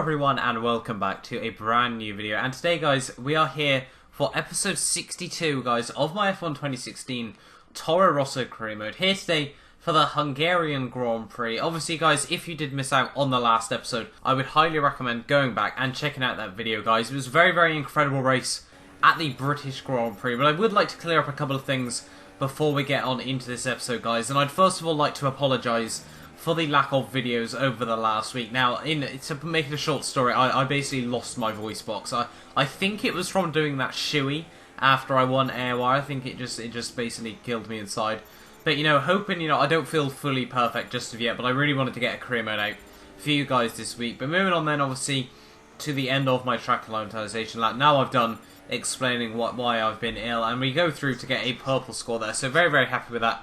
everyone and welcome back to a brand new video, and today guys we are here for episode 62 guys of my F1 2016 Toro Rosso career mode, here today for the Hungarian Grand Prix. Obviously guys, if you did miss out on the last episode, I would highly recommend going back and checking out that video guys. It was a very incredible race at the British Grand Prix, but I would like to clear up a couple of things before we get on into this episode guys, and I'd first of all like to apologise for the lack of videos over the last week. Now, to make it a short story, I basically lost my voice box. I think it was from doing that shoey after I won Airwire. I think it just basically killed me inside. But, hoping, I don't feel fully perfect just of yet, but I really wanted to get a career mode out for you guys this week. But moving on then, obviously, to the end of my track acclimatization lap. Now I've done explaining why I've been ill, and we go through to get a purple score there. So very happy with that.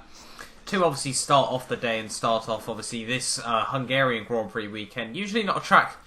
To obviously start off the day and start off obviously this Hungarian Grand Prix weekend. Usually not a track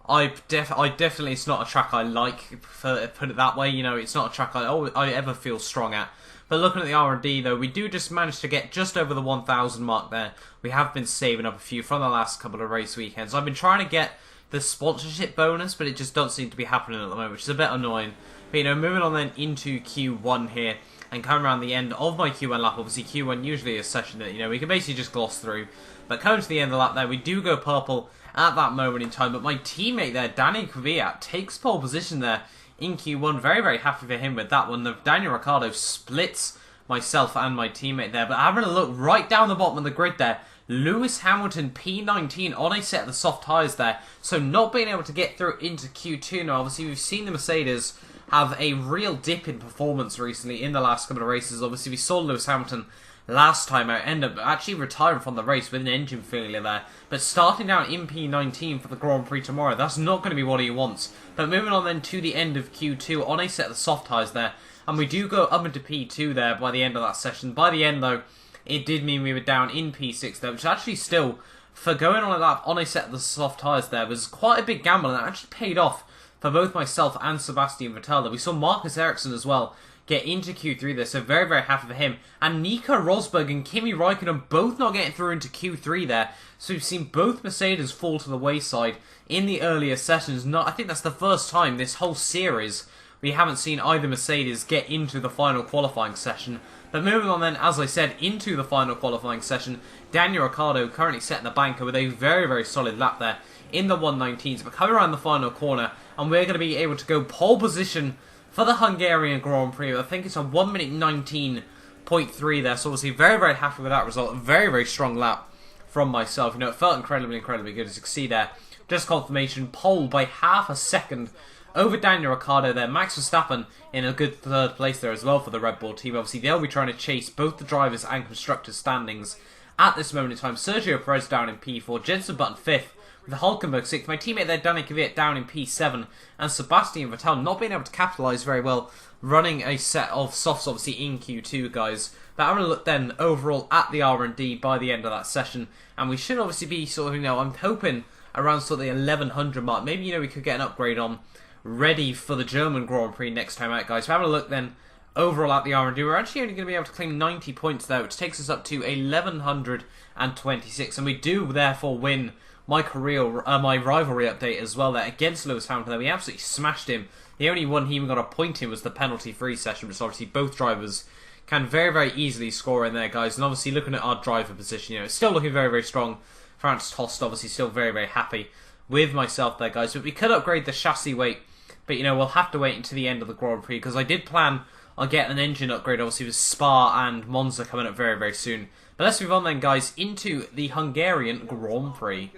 I definitely, it's not a track I like, put it that way. It's not a track I ever feel strong at. But looking at the R&D though, we do just manage to get just over the 1,000 mark there. We have been saving up a few from the last couple of race weekends. I've been trying to get the sponsorship bonus, but it just doesn't seem to be happening at the moment, which is a bit annoying. But moving on then into Q1 here, and coming around the end of my Q1 lap. Obviously Q1 usually a session that, we can basically just gloss through. But coming to the end of the lap there, we do go purple at that moment in time. But my teammate there, Danny Kvyat, takes pole position there in Q1. Very happy for him with that one. Daniel Ricciardo splits myself and my teammate there. But having a look right down the bottom of the grid there, Lewis Hamilton P19 on a set of the soft tyres there. So not being able to get through into Q2 now. Obviously we've seen the Mercedes have a real dip in performance recently in the last couple of races. Obviously we saw Lewis Hamilton last time out end up actually retiring from the race with an engine failure there. But starting down in P19 for the Grand Prix tomorrow, that's not going to be what he wants. But moving on then to the end of Q2 on a set of soft tyres there. And we do go up into P2 there by the end of that session. By the end though, it did mean we were down in P6 there, which actually still, for going on a lap on a set of the soft tyres there, was quite a big gamble, and it actually paid off for both myself and Sebastian Vettel. We saw Marcus Ericsson as well get into Q3 there, so very happy for him. And Nico Rosberg and Kimi Raikkonen both not getting through into Q3 there. So we've seen both Mercedes fall to the wayside in the earlier sessions. I think that's the first time this whole series we haven't seen either Mercedes get into the final qualifying session. But moving on then, as I said, into the final qualifying session, Daniel Ricciardo currently setting the banker with a very solid lap there in the 119s. But coming around the final corner, and we're going to be able to go pole position for the Hungarian Grand Prix. I think it's a 1 minute 19.3 there, so obviously very happy with that result. Very strong lap from myself. It felt incredibly good, as you can see there. Just confirmation, pole by half a second over Daniel Ricciardo there. Max Verstappen in a good third place there as well for the Red Bull team. Obviously they'll be trying to chase both the drivers and constructors standings at this moment in time. Sergio Perez down in P4, Jenson Button 5th, with Hulkenberg 6th, my teammate there, Danny Kvyat, down in P7, and Sebastian Vettel not being able to capitalise very well, running a set of softs obviously in Q2, guys. But I'm going to look then overall at the R&D by the end of that session, and we should obviously be sort of, I'm hoping around sort of the 1100 mark. Maybe, we could get an upgrade on, ready for the German Grand Prix next time out, guys. So having a look then overall at the R&D, we're actually only going to be able to claim 90 points there, which takes us up to 1126, and we do therefore win my rivalry update as well there against Lewis Hamilton there. We absolutely smashed him. The only one he even got a point in was the penalty-free session, which obviously both drivers can very easily score in there, guys. And obviously looking at our driver position, it's still looking very strong. Franz Tost obviously still very happy with myself there, guys. But we could upgrade the chassis weight, but we'll have to wait until the end of the Grand Prix, because I did plan on getting an engine upgrade, obviously with Spa and Monza coming up very soon. But let's move on then, guys, into the Hungarian Grand Prix.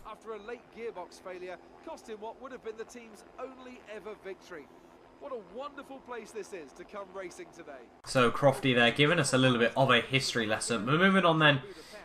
After a late gearbox failure, costing what would have been the team's only ever victory. What a wonderful place this is to come racing today. So Crofty there giving us a little bit of a history lesson. We're moving on then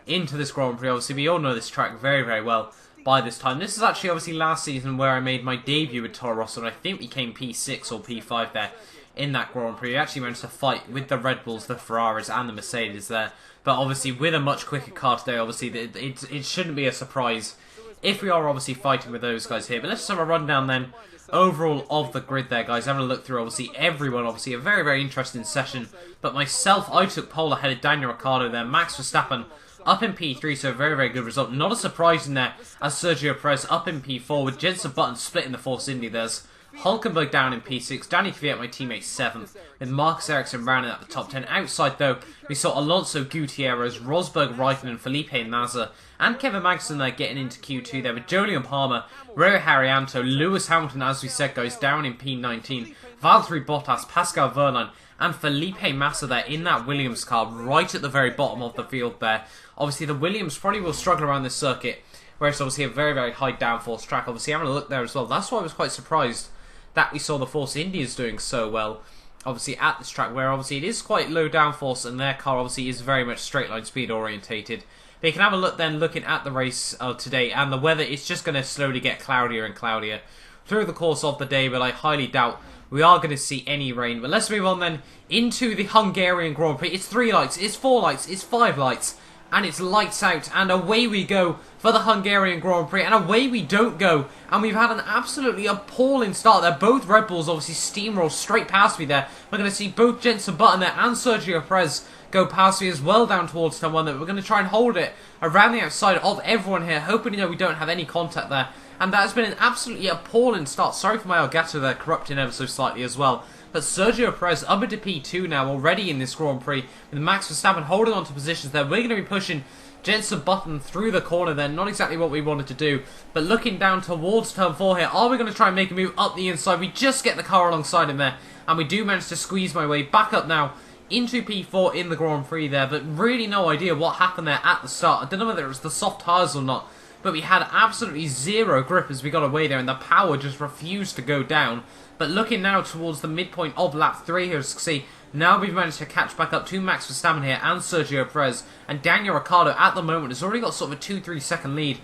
into this Grand Prix. Obviously we all know this track very well by this time. This is actually obviously last season where I made my debut with Toro Rosso, and I think we came P6 or P5 there in that Grand Prix. We actually managed to fight with the Red Bulls, the Ferraris and the Mercedes there. But obviously with a much quicker car today, obviously it shouldn't be a surprise if we are obviously fighting with those guys here. But let's just have a rundown then overall of the grid there, guys. Having a look through obviously everyone, obviously a very interesting session. But myself, I took pole ahead of Daniel Ricciardo there. Max Verstappen up in P3, so a very, very good result. Not a surprise in there as Sergio Perez up in P4 with Jenson Button splitting the Force Indy. There's Hulkenberg down in P6, Danny Kvyat, my teammate, 7th, with Marcus Ericsson rounding out the top 10. Outside, though, we saw Alonso, Gutierrez, Rosberg, Raikkonen, Felipe Massa, and Kevin Magnussen there getting into Q2 there, with Jolyon Palmer, Rio Haryanto, Lewis Hamilton, as we said, guys, down in P19, Valtteri Bottas, Pascal Wehrlein, and Felipe Massa there in that Williams car, right at the very bottom of the field there. Obviously, the Williams probably will struggle around this circuit, where it's obviously a very, very high downforce track. Obviously, having a look there as well, that's why I was quite surprised that we saw the Force Indians doing so well, obviously, at this track, where obviously it is quite low downforce, and their car obviously is very much straight line speed orientated. But you can have a look then, looking at the race today, and the weather is just going to slowly get cloudier and cloudier through the course of the day, but I highly doubt we are going to see any rain. But let's move on then into the Hungarian Grand Prix. It's 3 lights, it's 4 lights, it's 5 lights, and it's lights out, and away we go for the Hungarian Grand Prix, and away we don't go, and we've had an absolutely appalling start there. Both Red Bulls obviously steamroll straight past me there. We're going to see both Jenson Button there and Sergio Perez go past me as well down towards turn 1 there. We're going to try and hold it around the outside of everyone here, hoping, we don't have any contact there. And that has been an absolutely appalling start. Sorry for my Elgato there, corrupting ever so slightly as well. But Sergio Perez up into P2 now already in this Grand Prix, with Max Verstappen holding on to positions there. We're going to be pushing Jenson Button through the corner there. Not exactly what we wanted to do, but looking down towards turn 4 here, are we going to try and make a move up the inside? We just get the car alongside him there, and we do manage to squeeze my way back up now into P4 in the Grand Prix there, but really no idea what happened there at the start. I don't know whether it was the soft tyres or not, but we had absolutely zero grip as we got away there, and the power just refused to go down. But looking now towards the midpoint of lap 3 here, as you can see, now we've managed to catch back up to Max Verstappen here and Sergio Perez, and Daniel Ricciardo at the moment has already got sort of a 2-3 second lead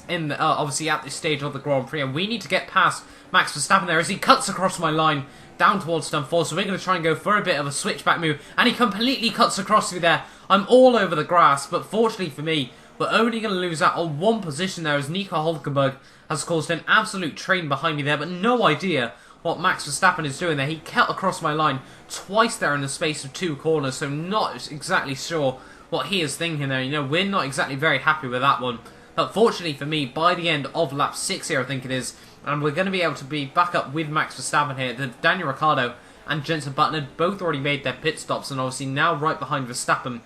in obviously at this stage of the Grand Prix, and we need to get past Max Verstappen there as he cuts across my line down towards turn 4, so we're going to try and go for a bit of a switchback move, and he completely cuts across me there. I'm all over the grass, but fortunately for me, we're only going to lose out on 1 position there as Nico Hulkenberg has caused an absolute train behind me there, but no idea what Max Verstappen is doing there. He cut across my line twice there in the space of 2 corners, so not exactly sure what he is thinking there. We're not exactly very happy with that one. But fortunately for me, by the end of lap 6 here, I think it is, and we're going to be able to be back up with Max Verstappen here. Daniel Ricciardo and Jenson Button had both already made their pit stops, and obviously now right behind Verstappen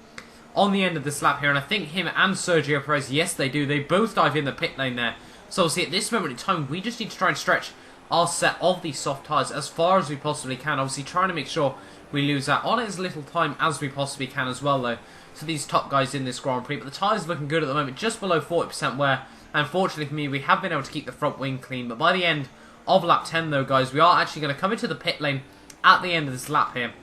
on the end of this lap here. And I think him and Sergio Perez, yes they do, they both dive in the pit lane there. So obviously at this moment in time, we just need to try and stretch our set of these soft tyres as far as we possibly can. Obviously trying to make sure we lose out on as little time as we possibly can as well, though, to these top guys in this Grand Prix. But the tyres looking good at the moment, just below 40% wear. Unfortunately for me, we have been able to keep the front wing clean. But by the end of lap 10, though, guys, we are actually going to come into the pit lane at the end of this lap here.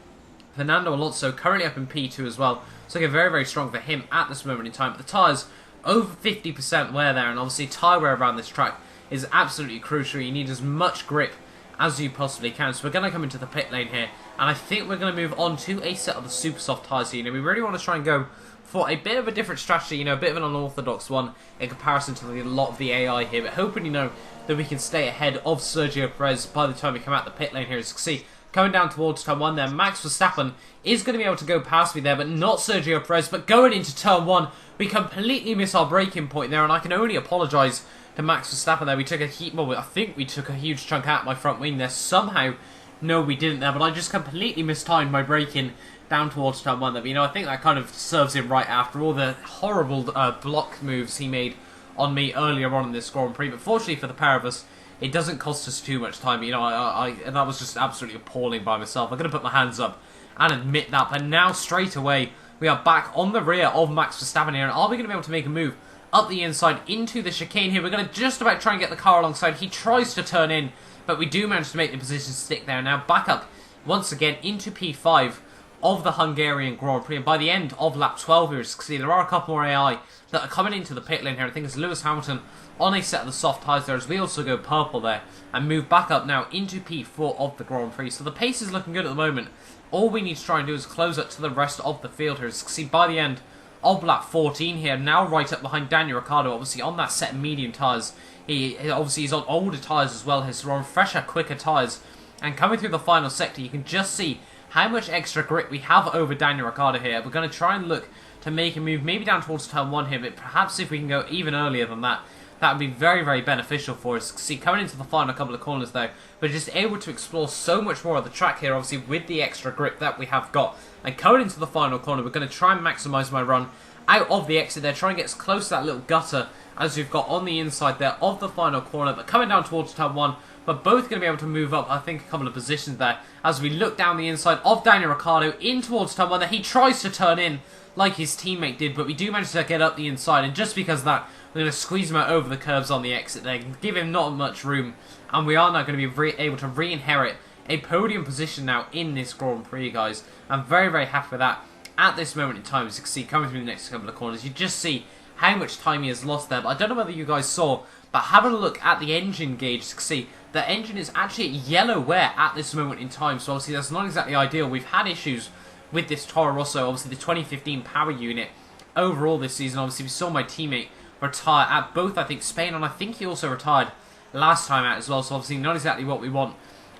Fernando Alonso currently up in P2 as well, so again, very, very strong for him at this moment in time. But the tyres, over 50% wear there, and obviously tyre wear around this track is absolutely crucial. You need as much grip as you possibly can. So we're going to come into the pit lane here, and I think we're going to move on to a set of the super soft tyres here. We really want to try and go for a bit of a different strategy, a bit of an unorthodox one in comparison to a lot of the AI here, but hoping, that we can stay ahead of Sergio Perez by the time we come out the pit lane here. As you can see, coming down towards turn 1 there, Max Verstappen is going to be able to go past me there, but not Sergio Perez. But going into turn 1, we completely miss our braking point there, and I can only apologise to Max Verstappen there. We took I think we took a huge chunk out of my front wing there. Somehow, no, we didn't there, but I just completely mistimed my braking down towards turn 1 there. But, I think that kind of serves him right after all the horrible block moves he made on me earlier on in this Grand Prix. But fortunately for the pair of us, it doesn't cost us too much time. And that was just absolutely appalling by myself. I'm going to put my hands up and admit that. But now, straight away, we are back on the rear of Max Verstappen here. And are we going to be able to make a move up the inside into the chicane here? We're going to just about try and get the car alongside. He tries to turn in, but we do manage to make the position stick there. Now, back up once again into P5 of the Hungarian Grand Prix. And by the end of lap 12 here, as you can see, there are a couple more AI that are coming into the pit lane here. I think it's Lewis Hamilton on a set of the soft tyres there, as we also go purple there and move back up now into P4 of the Grand Prix. So the pace is looking good at the moment. All we need to try and do is close up to the rest of the field here. As you can see, by the end of lap 14 here, now right up behind Daniel Ricciardo, obviously on that set of medium tyres. He's on older tyres as well here, so we're on fresher, quicker tyres And coming through the final sector, you can just see how much extra grip we have over Daniel Ricciardo here. We're going to try and look to make a move maybe down towards turn 1 here, but perhaps if we can go even earlier than that, that would be very, very beneficial for us. See, coming into the final couple of corners though, we're just able to explore so much more of the track here, obviously with the extra grip that we have got. And coming into the final corner, we're going to try and maximise my run out of the exit there, try and get as close to that little gutter as we've got on the inside there of the final corner. But coming down towards turn 1, we're both going to be able to move up, I think, a couple of positions there as we look down the inside of Daniel Ricciardo in towards turn 1 there. He tries to turn in like his teammate did, but we do manage to get up the inside, and just because of that, we're going to squeeze him out over the curves on the exit there, give him not much room, and we are now going to be able to re-inherit a podium position now in this Grand Prix, guys. I'm very, very happy with that at this moment in time. As you can see, coming through the next couple of corners, you just see how much time he has lost there. But I don't know whether you guys saw, but having a look at the engine gauge, you can see the engine is actually yellow wear at this moment in time, so obviously that's not exactly ideal. We've had issues with this Toro Rosso, obviously the 2015 power unit overall this season. Obviously we saw my teammate retire at both, I think, Spain, and I think he also retired last time out as well, so obviously not exactly what we want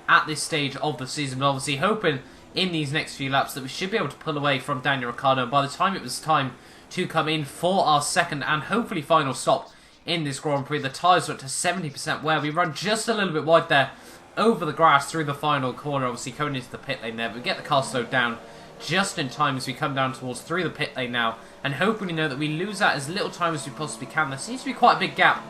at this stage of the season, but obviously hoping in these next few laps that we should be able to pull away from Daniel Ricciardo. And by the time it was time to come in for our second and hopefully final stop in this Grand Prix, the tyres were up to 70% wear. We run just a little bit wide there over the grass through the final corner, obviously coming into the pit lane there, but we get the car slowed down just in time as we come down towards through the pit lane now, and hoping, you know, that we lose that as little time as we possibly can. There seems to be quite a big gap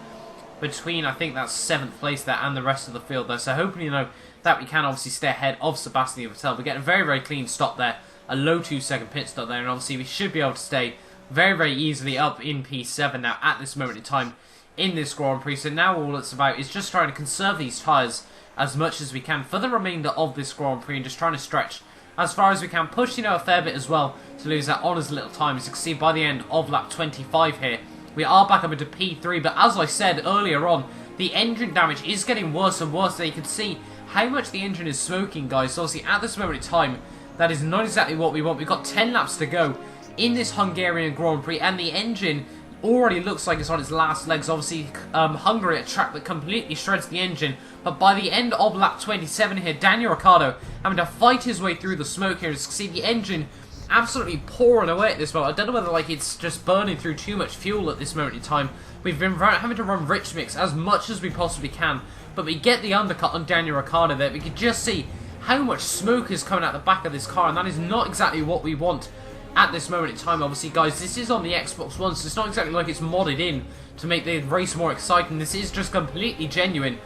between, I think that's 7th place there and the rest of the field there, so hoping, you know, that we can obviously stay ahead of Sebastian Vettel. We get a very, very clean stop there, a low 2-second pit stop there, and obviously we should be able to stay very, very easily up in P7 now at this moment in time in this Grand Prix. So now all it's about is just trying to conserve these tyres as much as we can for the remainder of this Grand Prix, and just trying to stretch as far as we can, push, you know, a fair bit as well to lose that on as little time. As you can see, by the end of lap 25 here, we are back up into P3, but as I said earlier on, the engine damage is getting worse and worse there. You can see how much the engine is smoking, guys. So obviously at this moment in time, that is not exactly what we want. We've got 10 laps to go in this Hungarian Grand Prix, and the engine already looks like it's on its last legs. Obviously, Hungary, a track that completely shreds the engine. But by the end of lap 27 here, Daniel Ricciardo having to fight his way through the smoke here. As you can see, the engine absolutely pouring away at this moment. I don't know whether like it's just burning through too much fuel at this moment in time. We've been having to run rich mix as much as we possibly can, but we get the undercut on Daniel Ricciardo there. We can just see how much smoke is coming out the back of this car, and that is not exactly what we want at this moment in time. Obviously, guys, this is on the Xbox One, so it's not exactly like it's modded in to make the race more exciting. This is just completely genuine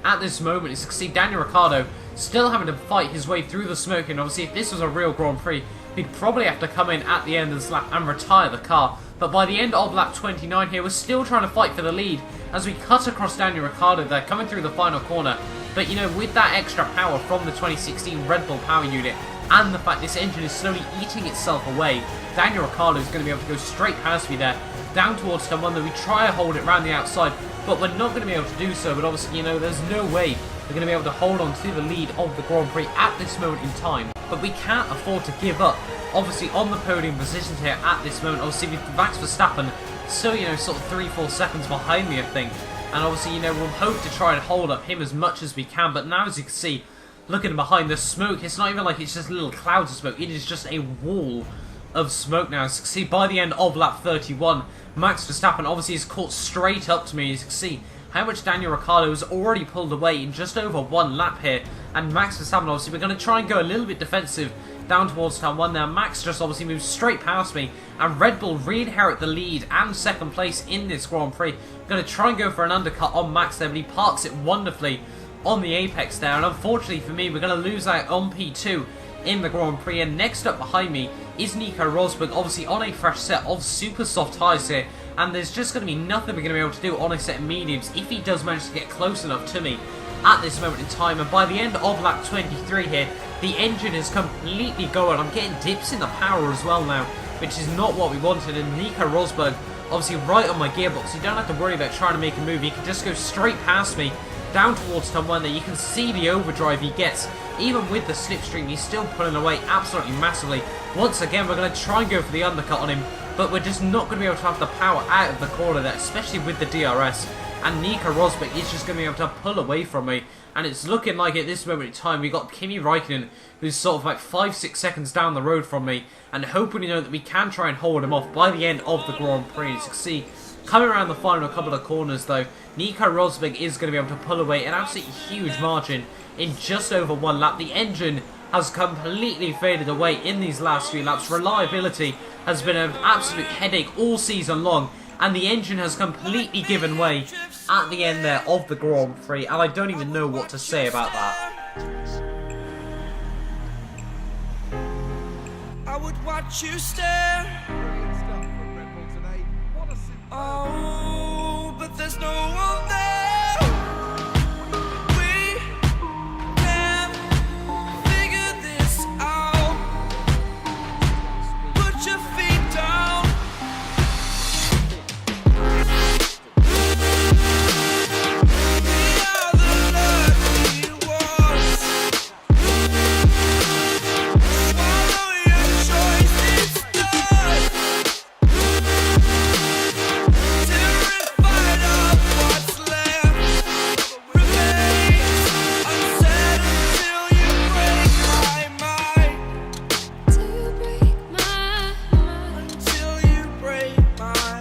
at this moment. As you can see, Daniel Ricciardo still having to fight his way through the smoke, and obviously if this was a real Grand Prix, he'd probably have to come in at the end of this lap and retire the car. But by the end of lap 29 here, we're still trying to fight for the lead as we cut across Daniel Ricciardo there, coming through the final corner. But, you know, with that extra power from the 2016 Red Bull power unit, and the fact this engine is slowly eating itself away, Daniel Ricciardo is going to be able to go straight past me there, down towards turn 1. That we try to hold it around the outside, but we're not going to be able to do so. But obviously, you know, there's no way we're going to be able to hold on to the lead of the Grand Prix at this moment in time. But we can't afford to give up, obviously, on the podium positions here at this moment. Obviously, with Max Verstappen still, you know, sort of 3-4 seconds behind me, I think. And obviously, you know, we'll hope to try and hold up him as much as we can. But now, as you can see, looking behind the smoke, it's not even like it's just little clouds of smoke. It is just a wall of smoke now. As you can see, by the end of lap 31, Max Verstappen obviously is caught straight up to me. As you can see how much Daniel Ricciardo has already pulled away in just over one lap here. And Max Verstappen, obviously, we're going to try and go a little bit defensive down towards turn 1 there. Max just obviously moves straight past me, and Red Bull re-inherit the lead and second place in this Grand Prix. Going to try and go for an undercut on Max there, but he parks it wonderfully on the apex there. And unfortunately for me, we're going to lose out on P2 in the Grand Prix. And next up behind me is Nico Rosberg, obviously on a fresh set of super soft tyres here. And there's just going to be nothing we're going to be able to do on a set of mediums if he does manage to get close enough to me at this moment in time. And by the end of lap 23 here, the engine is completely going. I'm getting dips in the power as well now, which is not what we wanted. And Nico Rosberg, obviously right on my gearbox. You don't have to worry about trying to make a move. He can just go straight past me down towards turn 1 there. You can see the overdrive he gets. Even with the slipstream, he's still pulling away absolutely massively. Once again, we're going to try and go for the undercut on him, but we're just not going to be able to have the power out of the corner there, especially with the DRS. and Nico Rosberg is just going to be able to pull away from me. And it's looking like at this moment in time we got Kimi Räikkönen, who's sort of like 5-6 seconds down the road from me, and hoping that we can try and hold him off by the end of the Grand Prix. As you can see, coming around the final couple of corners though, Nico Rosberg is going to be able to pull away an absolutely huge margin in just over one lap. The engine has completely faded away in these last few laps. Reliability has been an absolute headache all season long, and the engine has completely given way at the end there of the Grand Prix, and I don't even know what to say about that. I would watch you stare. Brilliant stuff from Red Bull today. What a superb... Oh, but there's no one there. We can figure this out. Put your feet down. We are the lucky ones. Swallow your choice, it's done. Terrified of what's left remains unsaid until you break my mind. Until you break my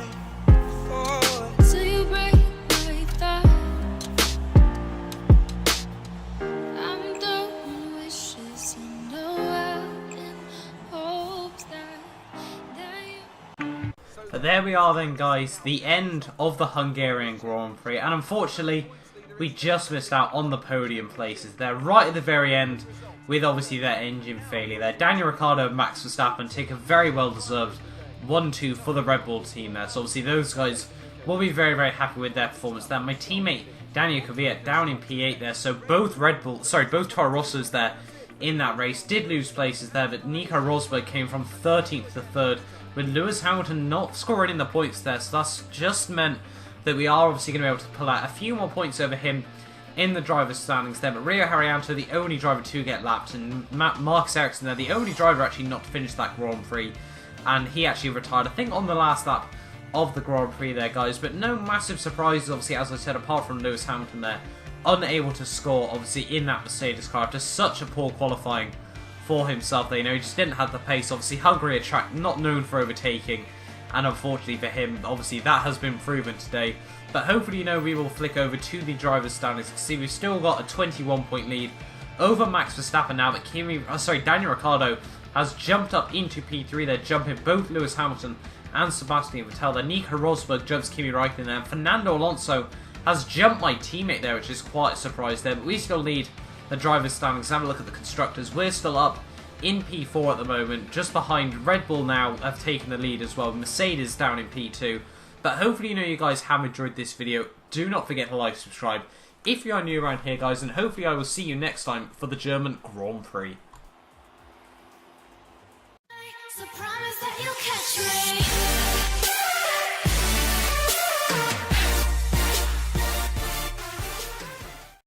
thought. Till you break my thought. I'm doing wishes and in hopes that you. But there we are then, guys, the end of the Hungarian Grand Prix, and unfortunately we just missed out on the podium places. They're right at the very end with obviously their engine failure there. Daniel Ricciardo and Max Verstappen take a very well deserved 1-2 for the Red Bull team there, so obviously those guys will be very, very happy with their performance there. My teammate Daniel Kvyat down in P8 there, so both both Toro Rossos there in that race did lose places there, but Nico Rosberg came from 13th to 3rd, with Lewis Hamilton not scoring in the points there, so that's just meant that we are obviously going to be able to pull out a few more points over him in the driver's standings there. But Rio Haryanto, the only driver to get lapped, and Marcus Ericsson there, the only driver actually not to finish that Grand Prix, and he actually retired, I think, on the last lap of the Grand Prix there, guys. But no massive surprises, obviously, as I said, apart from Lewis Hamilton there, unable to score, obviously, in that Mercedes car after such a poor qualifying for himself there. He just didn't have the pace. Obviously, Hungary, a track not known for overtaking, and unfortunately for him, obviously, that has been proven today. But hopefully, we will flick over to the driver's standings. You can see we've still got a 21-point lead over Max Verstappen now, but Daniel Ricciardo has jumped up into P3 there, jumping both Lewis Hamilton and Sebastian Vettel there. Nico Rosberg jumps Kimi Räikkönen there, and Fernando Alonso has jumped my teammate there, which is quite a surprise there, but we still lead the driver's standings. Have a look at the constructors. We're still up in P4 at the moment, just behind Red Bull now have taken the lead as well. Mercedes down in P2. But hopefully you guys have enjoyed this video. Do not forget to like, subscribe if you are new around here, guys, and hopefully I will see you next time for the German Grand Prix. So promise that you'll catch me.